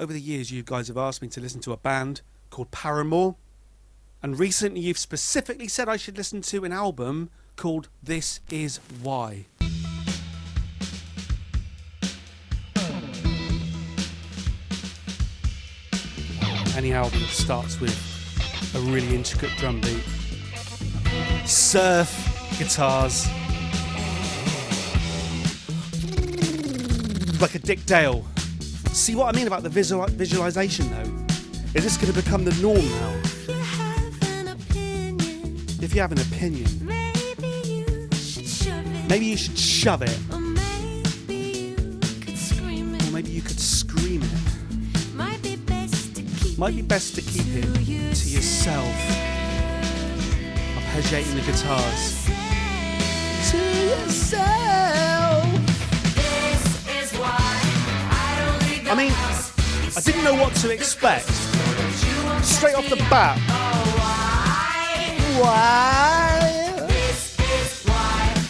Over the years, you guys have asked me to listen to a band called Paramore. And recently, you've specifically said I should listen to an album called This Is Why. Any album that starts with a really intricate drum beat, surf guitars, like a Dick Dale. See what I mean about the visualization though? Is this going to become the norm now? If you have an opinion, maybe you should shove it. Or maybe you could scream it. Might be best to keep it to yourself. Arpeggiating the guitars. To yourself. I mean, I didn't know what to expect. Straight off the bat. Why?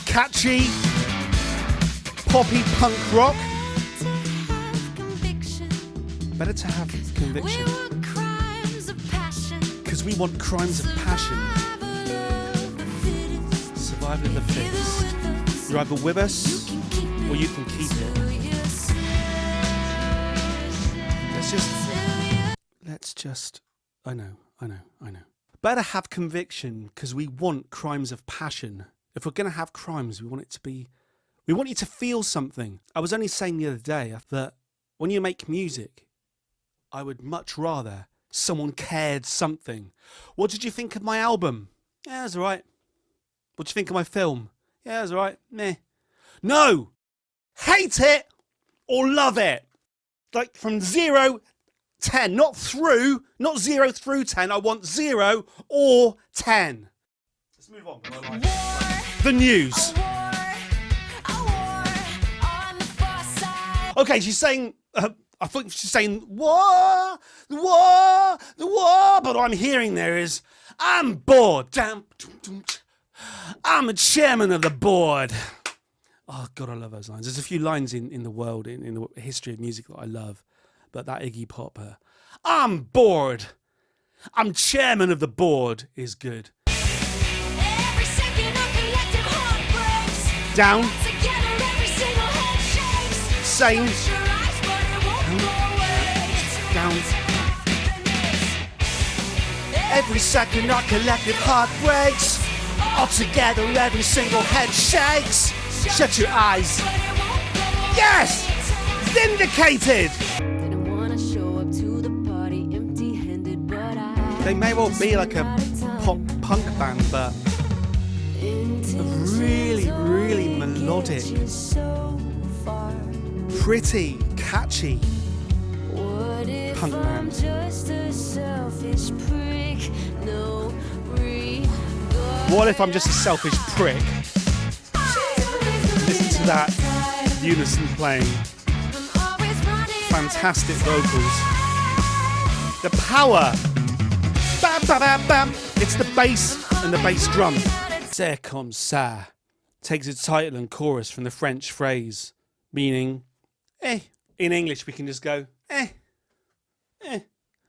Catchy, poppy punk rock. Better to have conviction. Because we want crimes of passion. Survival of the fittest. You're either with us or you can keep it. Let's just. I know. Better have conviction because we want crimes of passion. If we're going to have crimes, we want you to feel something. I was only saying the other day that when you make music, I would much rather someone cared something. What did you think of my album? Yeah, it was alright. What did you think of my film? Yeah, it was alright. Meh. No! Hate it or love it. Like from 0 10, not 0 through 10. I want 0 or 10. Let's move on. The news. Okay, she's saying. I thought she's saying war, but what I'm hearing there is I'm bored. I'm a chairman of the board. Oh God, I love those lines. There's a few lines in the world, in the history of music that I love. But that Iggy Pop, I'm bored. I'm chairman of the board is good. Every second of collective heartbreaks. Down. Together, every single head shakes. Same. Down. Every second our collective heart breaks. All together, every single head shakes. Shut your eyes. Yes! Vindicated! They may well be like a pop punk band, but a really, really melodic, pretty, catchy punk band. What if I'm just a selfish prick? Listen to that unison playing. Fantastic vocals. The power. Bam, bam, bam, bam. It's the bass and the bass drum. C'est comme ça takes its title and chorus from the French phrase meaning eh. In English we can just go eh,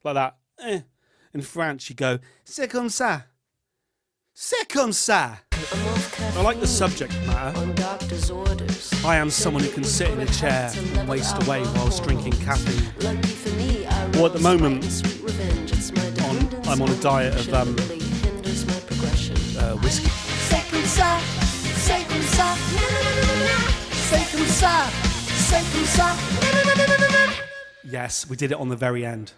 like that. In French you go c'est comme ça. C'est comme ça. I like the subject matter. I am someone who can sit in a chair and waste away whilst drinking caffeine. Well, at the moment, I'm on a diet of whiskey. Yes, we did it on the very end.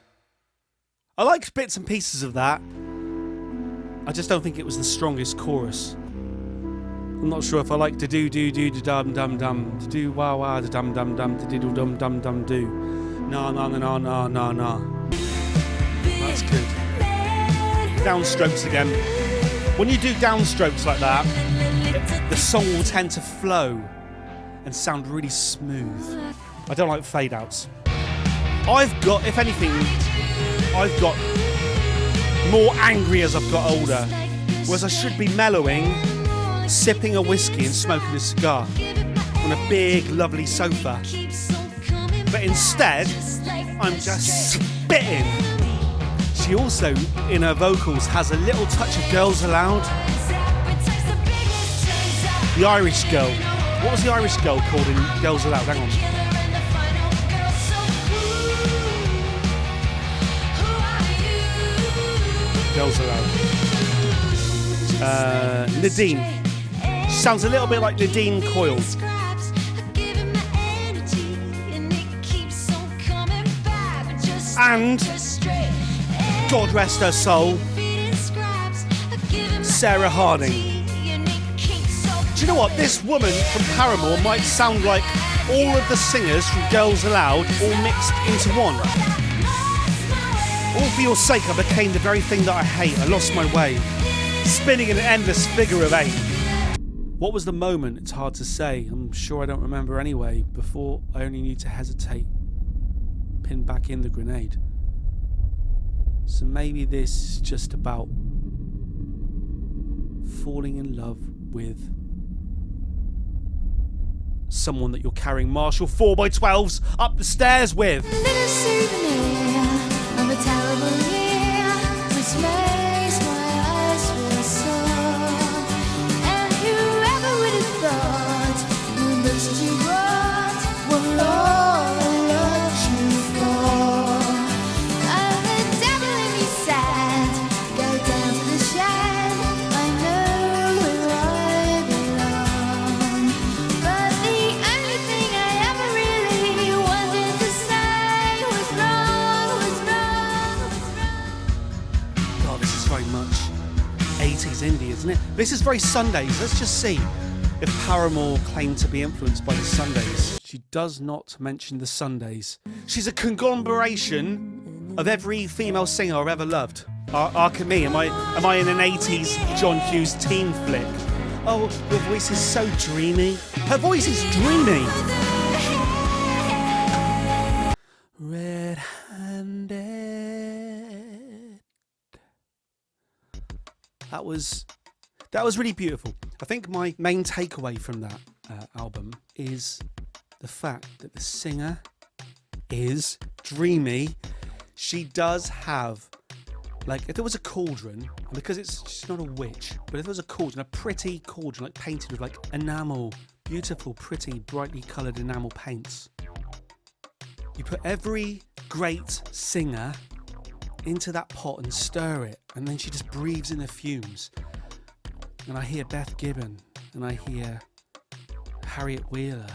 I liked bits and pieces of that. I just don't think it was the strongest chorus. I'm not sure if I like to do dum dum dum, to do wah wah to dum dum dum, to do dum dum dum do. No. That's good. Downstrokes again. When you do downstrokes like that, the song will tend to flow and sound really smooth. I don't like fade outs. If anything, I've got more angry as I've got older, whereas I should be mellowing, sipping a whiskey and smoking a cigar on a big, lovely sofa. but instead, I'm just spitting. She also, in her vocals, has a little touch of Girls Aloud. The Irish girl. What was the Irish girl called in Girls Aloud? Hang on. Girls Aloud. Nadine. She sounds a little bit like Nadine Coyle. And, God rest her soul, Sarah Harding. Do you know what? This woman from Paramore might sound like all of the singers from Girls Aloud all mixed into one. All for your sake, I became the very thing that I hate. I lost my way, spinning in an endless figure of eight. What was the moment? It's hard to say. I'm sure I don't remember anyway. Before I only need to hesitate, pin back in the grenade. So maybe this is just about falling in love with someone that you're carrying Marshall 4x12s up the stairs with. A little souvenir of a terrible year, which makes my eyes feel sore. And whoever would have thought the books that you brought were all I loved you for. And the devil in me said, go down to the shed, I know where I belong. But the only thing I ever really wanted to say was wrong, was wrong, was wrong. God, this is very much 80s indie, isn't it? This is very Sundays. Let's just see if Paramore claimed to be influenced by the Sundays. She does not mention the Sundays. She's a conglomeration of every female singer I've ever loved. Ark me, am I in an 80s John Hughes teen flick? Oh, her voice is so dreamy. Her voice is dreamy. Red-handed. That was really beautiful. I think my main takeaway from that album is the fact that the singer is dreamy. She does have, like, if there was a cauldron, because she's not a witch, but if there was a cauldron, a pretty cauldron, like painted with like enamel, beautiful, pretty, brightly coloured enamel paints. You put every great singer into that pot and stir it, and then she just breathes in the fumes. And I hear Beth Gibbon, and I hear Harriet Wheeler,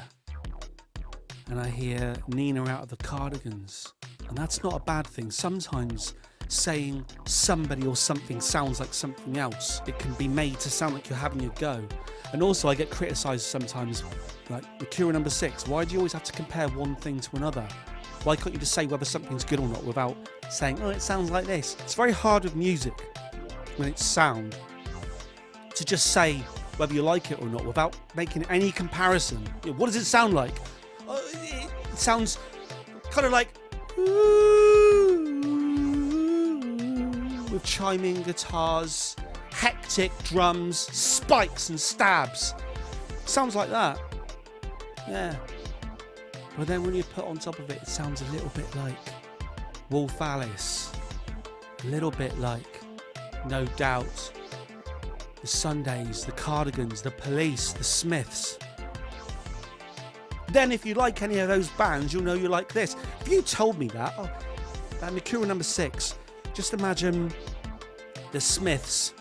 and I hear Nina out of the Cardigans. And that's not a bad thing. Sometimes saying somebody or something sounds like something else. It can be made to sound like you're having a go. And also I get criticised sometimes, like Mercury number 6. Why do you always have to compare one thing to another? Why can't you just say whether something's good or not without saying, oh, it sounds like this? It's very hard with music, when it's sound, to just say whether you like it or not without making any comparison. You know, what does it sound like? It sounds kind of like with chiming guitars, hectic drums, spikes and stabs. Sounds like that. Yeah. But then when you put on top of it, it sounds a little bit like Wolf Alice. A little bit like No Doubt, the Sundays, the Cardigans, the Police, the Smiths. Then if you like any of those bands, you'll know you like this. If you told me that, Mercury number 6, just imagine the Smiths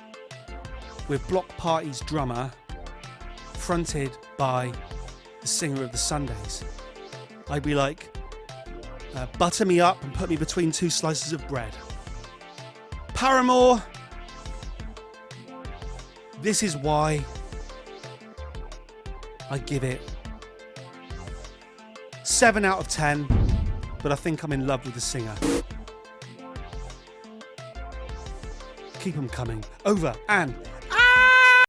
with Block Party's drummer fronted by the singer of the Sundays. I'd be like, butter me up and put me between two slices of bread. Paramore, this is why I give it 7 out of 10, but I think I'm in love with the singer. Keep them coming. Over and